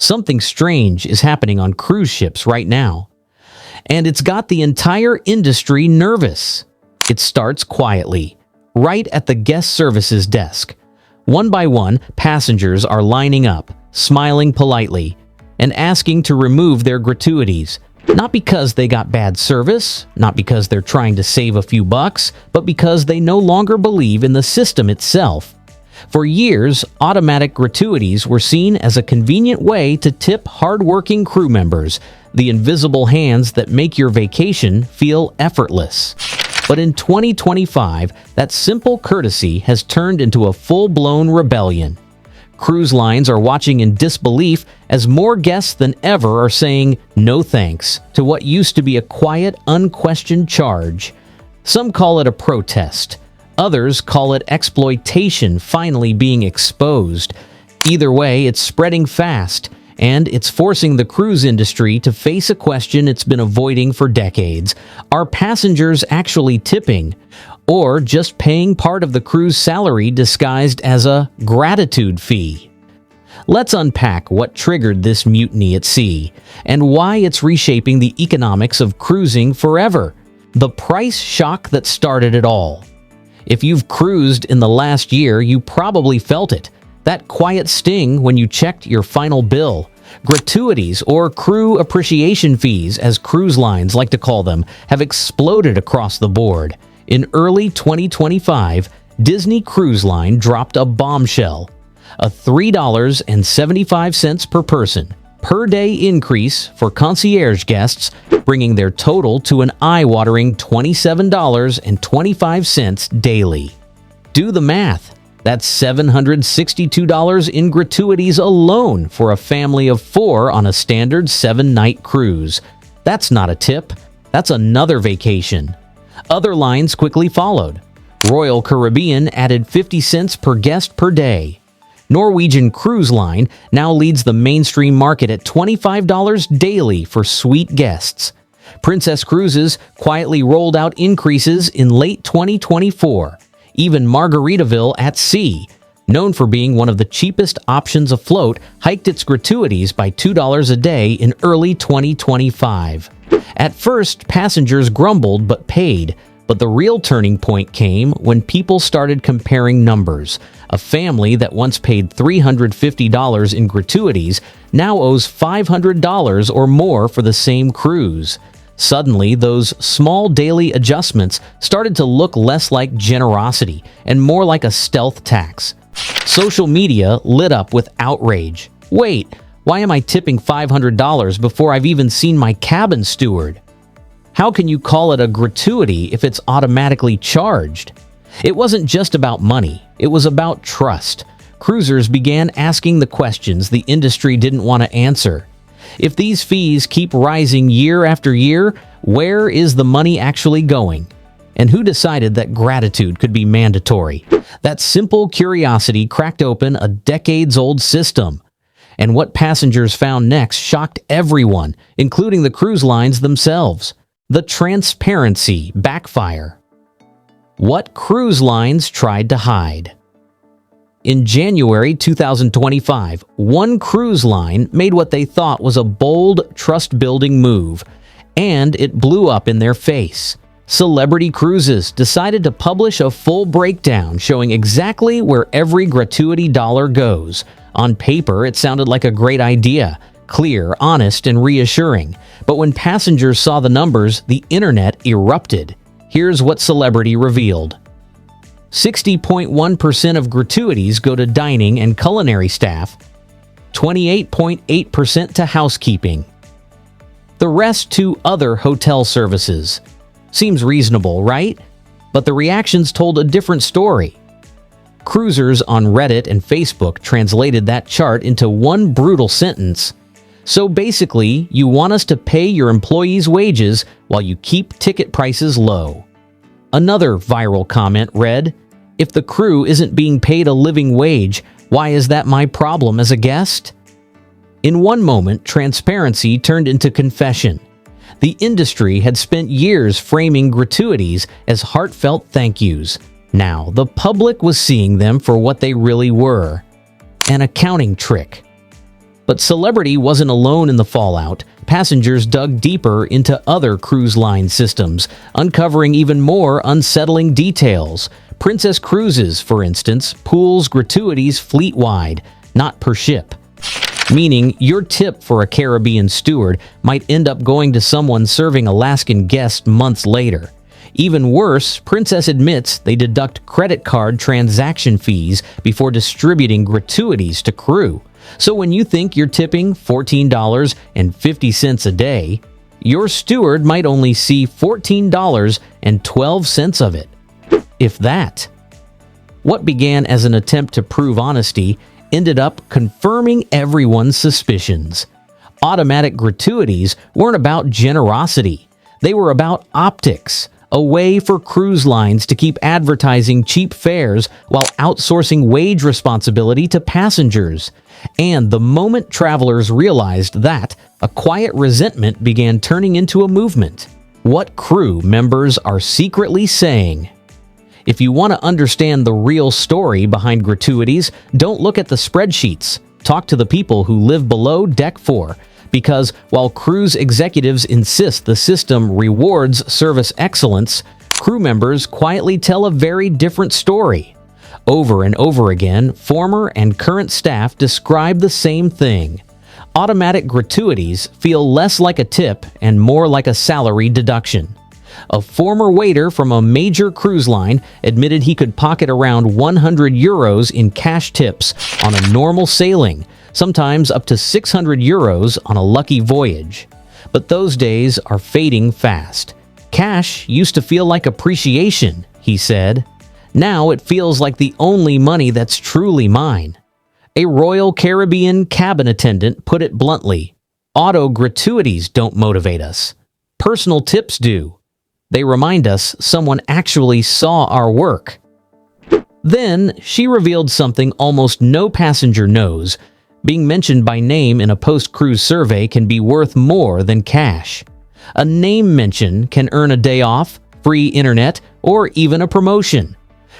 Something strange is happening on cruise ships right now. And it's got the entire industry nervous. It starts quietly, right at the guest services desk. One by one, passengers are lining up, smiling politely, and asking to remove their gratuities. Not because they got bad service, not because they're trying to save a few bucks, but because they no longer believe in the system itself. For years, automatic gratuities were seen as a convenient way to tip hardworking crew members, the invisible hands that make your vacation feel effortless. But in 2025, that simple courtesy has turned into a full-blown rebellion. Cruise lines are watching in disbelief as more guests than ever are saying no thanks to what used to be a quiet, unquestioned charge. Some call it a protest. Others call it exploitation finally being exposed. Either way, it's spreading fast, and it's forcing the cruise industry to face a question it's been avoiding for decades. Are passengers actually tipping, or just paying part of the cruise salary disguised as a gratitude fee? Let's unpack what triggered this mutiny at sea, and why it's reshaping the economics of cruising forever. The price shock that started it all. If you've cruised in the last year, you probably felt it. That quiet sting when you checked your final bill. Gratuities, or crew appreciation fees, as cruise lines like to call them, have exploded across the board. In early 2025, Disney Cruise Line dropped a bombshell. A $3.75 per person per day increase for concierge guests, bringing their total to an eye-watering $27.25 daily. Do the math. That's $762 in gratuities alone for a family of 4 on a standard 7-night cruise. That's not a tip. That's another vacation. Other lines quickly followed. Royal Caribbean added 50 cents per guest per day. Norwegian Cruise Line now leads the mainstream market at $25 daily for suite guests. Princess Cruises quietly rolled out increases in late 2024. Even Margaritaville at Sea, known for being one of the cheapest options afloat, hiked its gratuities by $2 a day in early 2025. At first, passengers grumbled but paid, but the real turning point came when people started comparing numbers. A family that once paid $350 in gratuities now owes $500 or more for the same cruise. Suddenly, those small daily adjustments started to look less like generosity and more like a stealth tax. Social media lit up with outrage. Wait, why am I tipping $500 before I've even seen my cabin steward? How can you call it a gratuity if it's automatically charged? It wasn't just about money, it was about trust. Cruisers began asking the questions the industry didn't want to answer. If these fees keep rising year after year, where is the money actually going? And who decided that gratitude could be mandatory? That simple curiosity cracked open a decades-old system. And what passengers found next shocked everyone, including the cruise lines themselves. The transparency backfire. What cruise lines tried to hide. In January 2025, one cruise line made what they thought was a bold, trust-building move, and it blew up in their face. Celebrity Cruises decided to publish a full breakdown showing exactly where every gratuity dollar goes. On paper, it sounded like a great idea, clear, honest, and reassuring. But when passengers saw the numbers, the internet erupted. Here's what Celebrity revealed. 60.1% of gratuities go to dining and culinary staff, 28.8% to housekeeping. The rest to other hotel services. Seems reasonable, right? But the reactions told a different story. Cruisers on Reddit and Facebook translated that chart into one brutal sentence. So basically, you want us to pay your employees' wages while you keep ticket prices low. Another viral comment read, "If the crew isn't being paid a living wage, why is that my problem as a guest?" In one moment, transparency turned into confession. The industry had spent years framing gratuities as heartfelt thank yous. Now, the public was seeing them for what they really were: an accounting trick. But celebrity wasn't alone in the fallout. Passengers dug deeper into other cruise line systems, uncovering even more unsettling details. Princess Cruises, for instance, pools gratuities fleet-wide, not per ship. Meaning, your tip for a Caribbean steward might end up going to someone serving Alaskan guests months later. Even worse, Princess admits they deduct credit card transaction fees before distributing gratuities to crew. So when you think you're tipping $14.50 a day, your steward might only see $14.12 of it, if that. What began as an attempt to prove honesty ended up confirming everyone's suspicions. Automatic gratuities weren't about generosity. They were about optics, a way for cruise lines to keep advertising cheap fares while outsourcing wage responsibility to passengers. And the moment travelers realized that, a quiet resentment began turning into a movement. What crew members are secretly saying. If you want to understand the real story behind gratuities, don't look at the spreadsheets. Talk to the people who live below Deck 4. Because while cruise executives insist the system rewards service excellence, crew members quietly tell a very different story. Over and over again, former and current staff describe the same thing. Automatic gratuities feel less like a tip and more like a salary deduction. A former waiter from a major cruise line admitted he could pocket around 100 euros in cash tips on a normal sailing, sometimes up to 600 euros on a lucky voyage. But those days are fading fast. Cash used to feel like appreciation, he said. Now it feels like the only money that's truly mine. A Royal Caribbean cabin attendant put it bluntly, "Auto gratuities don't motivate us. Personal tips do. They remind us someone actually saw our work." Then she revealed something almost no passenger knows. Being mentioned by name in a post-cruise survey can be worth more than cash. A name mention can earn a day off, free internet, or even a promotion.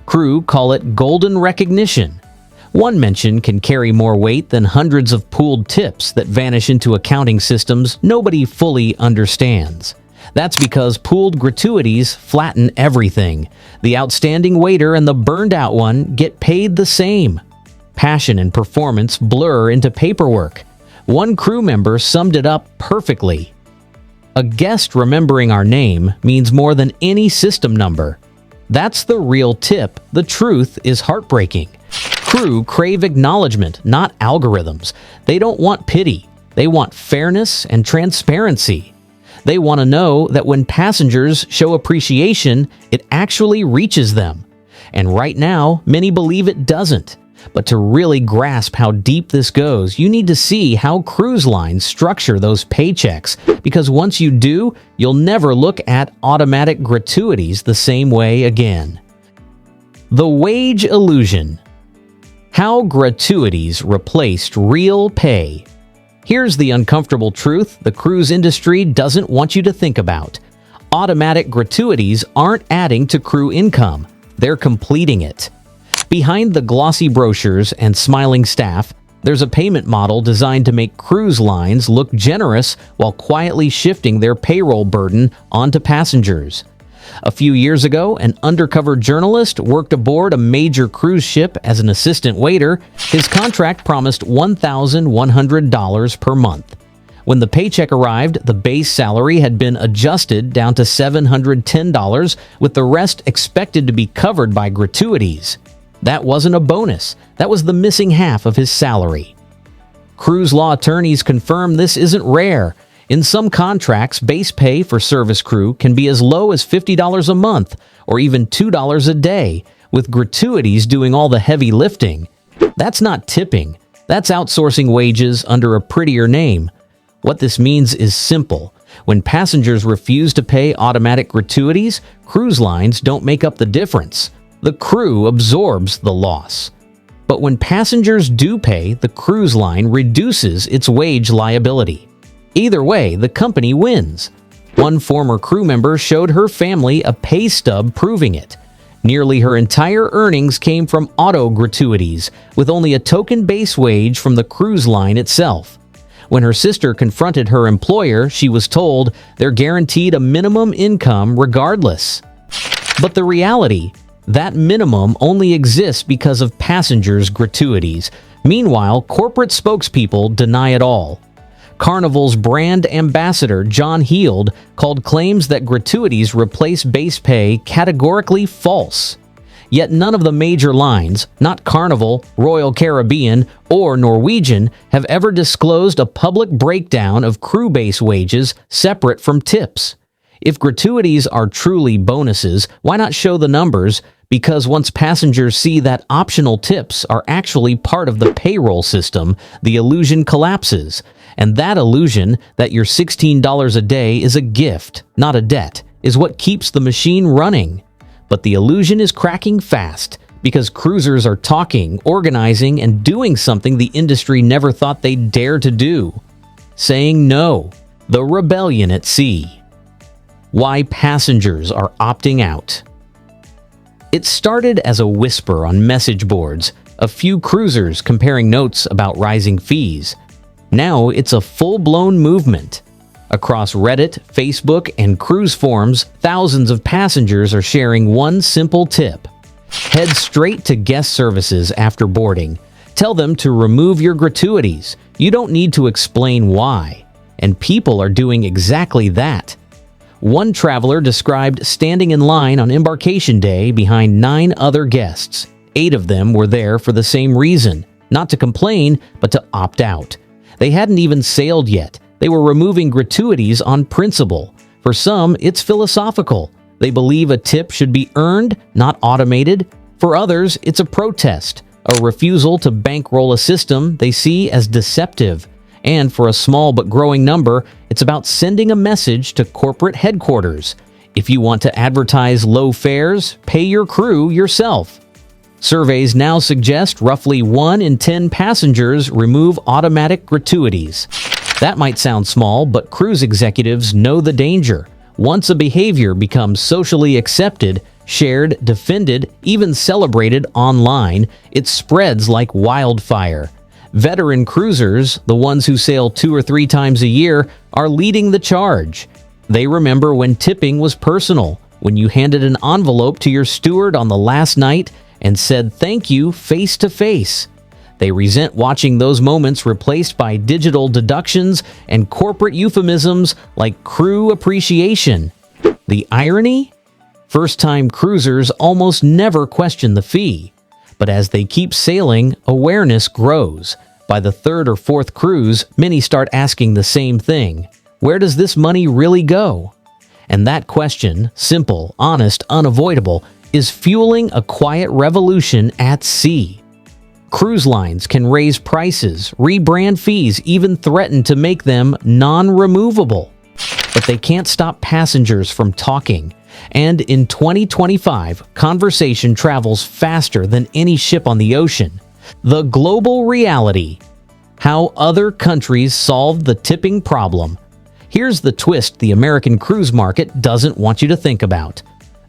Crew call it golden recognition. One mention can carry more weight than hundreds of pooled tips that vanish into accounting systems nobody fully understands. That's because pooled gratuities flatten everything. The outstanding waiter and the burned-out one get paid the same. Passion and performance blur into paperwork. One crew member summed it up perfectly. "A guest remembering our name means more than any system number. That's the real tip. The truth is heartbreaking." Crew crave acknowledgement, not algorithms. They don't want pity. They want fairness and transparency. They want to know that when passengers show appreciation, it actually reaches them. And right now, many believe it doesn't. But to really grasp how deep this goes, you need to see how cruise lines structure those paychecks, because once you do, you'll never look at automatic gratuities the same way again. The wage illusion. How gratuities replaced real pay. Here's the uncomfortable truth the cruise industry doesn't want you to think about. Automatic gratuities aren't adding to crew income, they're completing it. Behind the glossy brochures and smiling staff, there's a payment model designed to make cruise lines look generous while quietly shifting their payroll burden onto passengers. A few years ago, an undercover journalist worked aboard a major cruise ship as an assistant waiter. His contract promised $1,100 per month. When the paycheck arrived, the base salary had been adjusted down to $710, with the rest expected to be covered by gratuities. That wasn't a bonus. That was the missing half of his salary. Cruise law attorneys confirm this isn't rare. In some contracts, base pay for service crew can be as low as $50 a month or even $2 a day, with gratuities doing all the heavy lifting. That's not tipping. That's outsourcing wages under a prettier name. What this means is simple. When passengers refuse to pay automatic gratuities, cruise lines don't make up the difference. The crew absorbs the loss. But when passengers do pay, the cruise line reduces its wage liability. Either way, the company wins. One former crew member showed her family a pay stub proving it. Nearly her entire earnings came from auto gratuities, with only a token base wage from the cruise line itself. When her sister confronted her employer, she was told they're guaranteed a minimum income regardless. But the reality, that minimum only exists because of passengers' gratuities. Meanwhile, corporate spokespeople deny it all. Carnival's brand ambassador, John Heald, called claims that gratuities replace base pay categorically false. Yet none of the major lines, not Carnival, Royal Caribbean, or Norwegian, have ever disclosed a public breakdown of crew base wages separate from tips. If gratuities are truly bonuses, why not show the numbers? Because once passengers see that optional tips are actually part of the payroll system, the illusion collapses. And that illusion, that your $16 a day is a gift, not a debt, is what keeps the machine running. But the illusion is cracking fast, because cruisers are talking, organizing, and doing something the industry never thought they'd dare to do. Saying no. The rebellion at sea. Why passengers are opting out. It started as a whisper on message boards, a few cruisers comparing notes about rising fees. Now it's a full-blown movement. Across Reddit, Facebook, and cruise forums, thousands of passengers are sharing one simple tip. Head straight to guest services after boarding. Tell them to remove your gratuities. You don't need to explain why. And people are doing exactly that. One traveler described standing in line on embarkation day behind 9 other guests. 8 of them were there for the same reason, not to complain, but to opt out. They hadn't even sailed yet. They were removing gratuities on principle. For some, it's philosophical. They believe a tip should be earned, not automated. For others, it's a protest, a refusal to bankroll a system they see as deceptive. And for a small but growing number, it's about sending a message to corporate headquarters. If you want to advertise low fares, pay your crew yourself. Surveys now suggest roughly 1 in 10 passengers remove automatic gratuities. That might sound small, but cruise executives know the danger. Once a behavior becomes socially accepted, shared, defended, even celebrated online, it spreads like wildfire. Veteran cruisers, the ones who sail 2 or 3 times a year, are leading the charge. They remember when tipping was personal, when you handed an envelope to your steward on the last night and said thank you face to face. They resent watching those moments replaced by digital deductions and corporate euphemisms like crew appreciation. The irony? First-time cruisers almost never question the fee. But as they keep sailing, awareness grows. By the 3rd or 4th cruise, many start asking the same thing. Where does this money really go? And that question, simple, honest, unavoidable, is fueling a quiet revolution at sea. Cruise lines can raise prices, rebrand fees, even threaten to make them non-removable. But they can't stop passengers from talking. And in 2025, conversation travels faster than any ship on the ocean. The global reality. How other countries solved the tipping problem. Here's the twist the American cruise market doesn't want you to think about.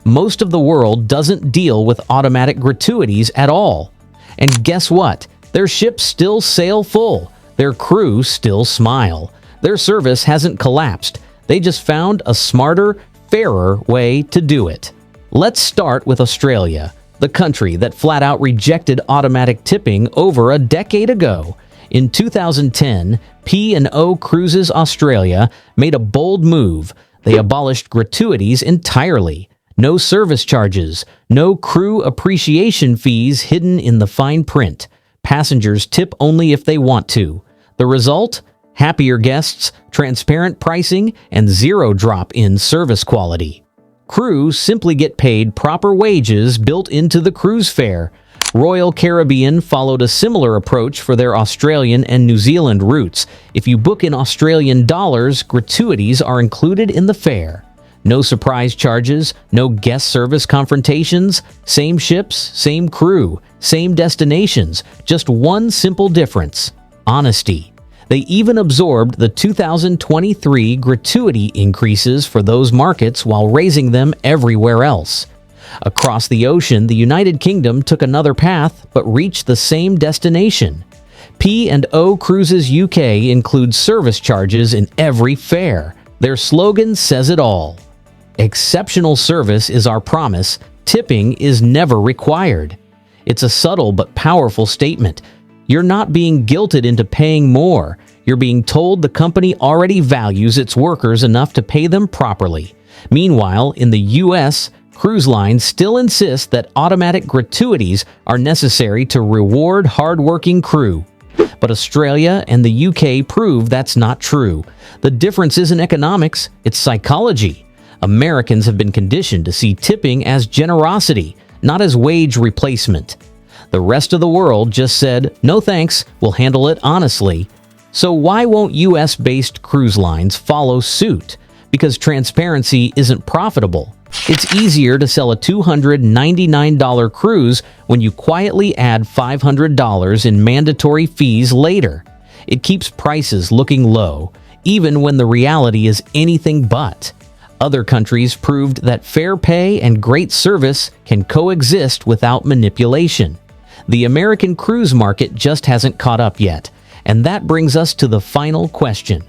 Most of the world doesn't deal with automatic gratuities at all. And guess what? Their ships still sail full. Their crew still smile. Their service hasn't collapsed. They just found a smarter, fairer way to do it. Let's start with Australia, the country that flat out rejected automatic tipping over a decade ago. In 2010, P&O Cruises Australia made a bold move. They abolished gratuities entirely. No service charges, no crew appreciation fees hidden in the fine print. Passengers tip only if they want to. The result? Happier guests, transparent pricing, and zero drop in service quality. Crews simply get paid proper wages built into the cruise fare. Royal Caribbean followed a similar approach for their Australian and New Zealand routes. If you book in Australian dollars, gratuities are included in the fare. No surprise charges, no guest service confrontations, same ships, same crew, same destinations, just one simple difference: honesty. They even absorbed the 2023 gratuity increases for those markets while raising them everywhere else. Across the ocean, the United Kingdom took another path but reached the same destination. P&O Cruises UK includes service charges in every fare. Their slogan says it all. Exceptional service is our promise. Tipping is never required. It's a subtle but powerful statement. You're not being guilted into paying more. You're being told the company already values its workers enough to pay them properly. Meanwhile, in the U.S., cruise lines still insist that automatic gratuities are necessary to reward hardworking crew. But Australia and the UK prove that's not true. The difference isn't economics, it's psychology. Americans have been conditioned to see tipping as generosity, not as wage replacement. The rest of the world just said, "No thanks, we'll handle it honestly." So why won't US-based cruise lines follow suit? Because transparency isn't profitable. It's easier to sell a $299 cruise when you quietly add $500 in mandatory fees later. It keeps prices looking low, even when the reality is anything but. Other countries proved that fair pay and great service can coexist without manipulation. The American cruise market just hasn't caught up yet, and that brings us to the final question.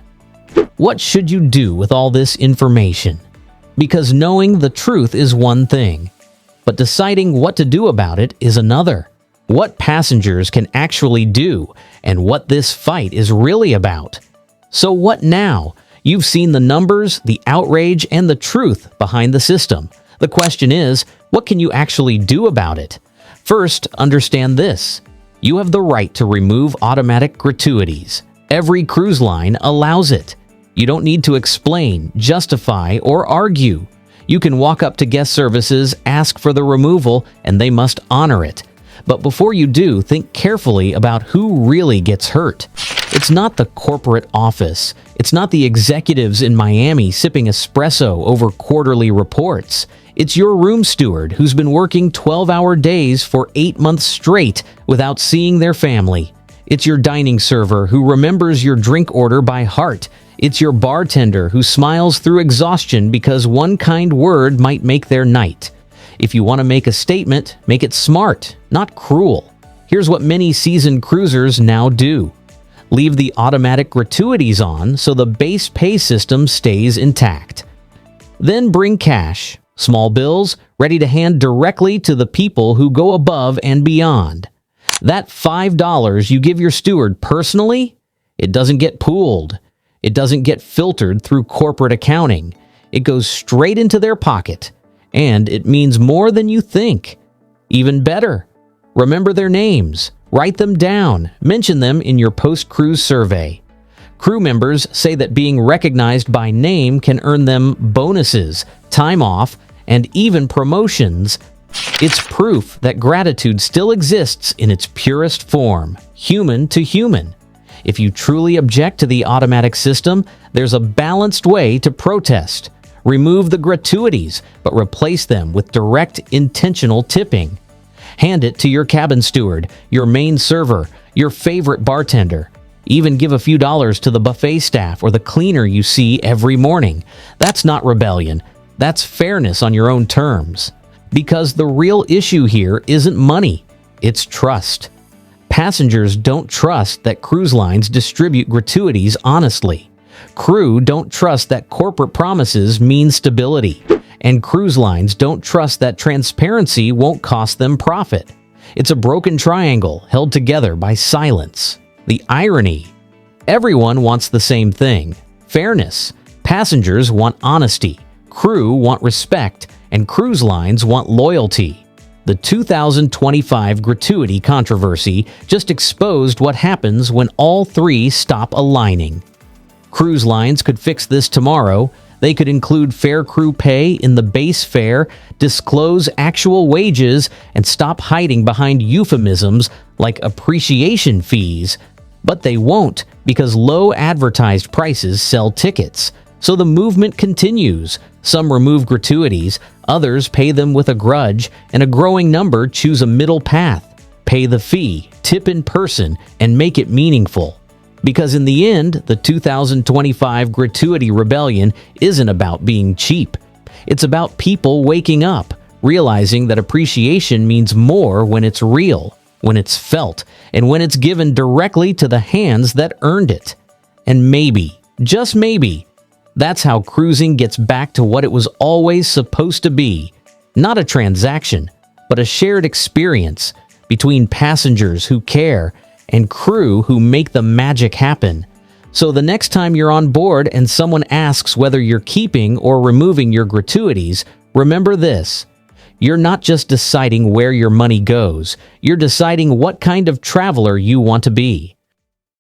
What should you do with all this information? Because knowing the truth is one thing, but deciding what to do about it is another. What passengers can actually do, and what this fight is really about. So what now? You've seen the numbers, the outrage, and the truth behind the system. The question is, what can you actually do about it? First, understand this. You have the right to remove automatic gratuities. Every cruise line allows it. You don't need to explain, justify, or argue. You can walk up to guest services, ask for the removal, and they must honor it. But before you do, think carefully about who really gets hurt. It's not the corporate office. It's not the executives in Miami sipping espresso over quarterly reports. It's your room steward who's been working 12-hour days for 8 months straight without seeing their family. It's your dining server who remembers your drink order by heart. It's your bartender who smiles through exhaustion because one kind word might make their night. If you want to make a statement, make it smart, not cruel. Here's what many seasoned cruisers now do. Leave the automatic gratuities on so the base pay system stays intact. Then bring cash, small bills, ready to hand directly to the people who go above and beyond. That $5 you give your steward personally, it doesn't get pooled. It doesn't get filtered through corporate accounting. It goes straight into their pocket. And it means more than you think. Even better, remember their names. Write them down. Mention them in your post-cruise survey. Crew members say that being recognized by name can earn them bonuses, time off, and even promotions. It's proof that gratitude still exists in its purest form, human to human. If you truly object to the automatic system, there's a balanced way to protest. Remove the gratuities, but replace them with direct, intentional tipping. Hand it to your cabin steward, your main server, your favorite bartender. Even give a few dollars to the buffet staff or the cleaner you see every morning. That's not rebellion. That's fairness on your own terms. Because the real issue here isn't money, it's trust. Passengers don't trust that cruise lines distribute gratuities honestly. Crew don't trust that corporate promises mean stability. And cruise lines don't trust that transparency won't cost them profit. It's a broken triangle held together by silence. The irony. Everyone wants the same thing: fairness. Passengers want honesty. Crew want respect. And cruise lines want loyalty. The 2025 gratuity controversy just exposed what happens when all three stop aligning. Cruise lines could fix this tomorrow. They could include fair crew pay in the base fare, disclose actual wages, and stop hiding behind euphemisms like appreciation fees. But they won't, because low advertised prices sell tickets. So the movement continues. Some remove gratuities, others pay them with a grudge, and a growing number choose a middle path. Pay the fee, tip in person, and make it meaningful. Because in the end, the 2025 gratuity rebellion isn't about being cheap. It's about people waking up, realizing that appreciation means more when it's real. when it's felt, and when it's given directly to the hands that earned it. And maybe, just maybe, that's how cruising gets back to what it was always supposed to be. Not a transaction, but a shared experience between passengers who care and crew who make the magic happen. So the next time you're on board and someone asks whether you're keeping or removing your gratuities, remember this: you're not just deciding where your money goes, you're deciding what kind of traveler you want to be.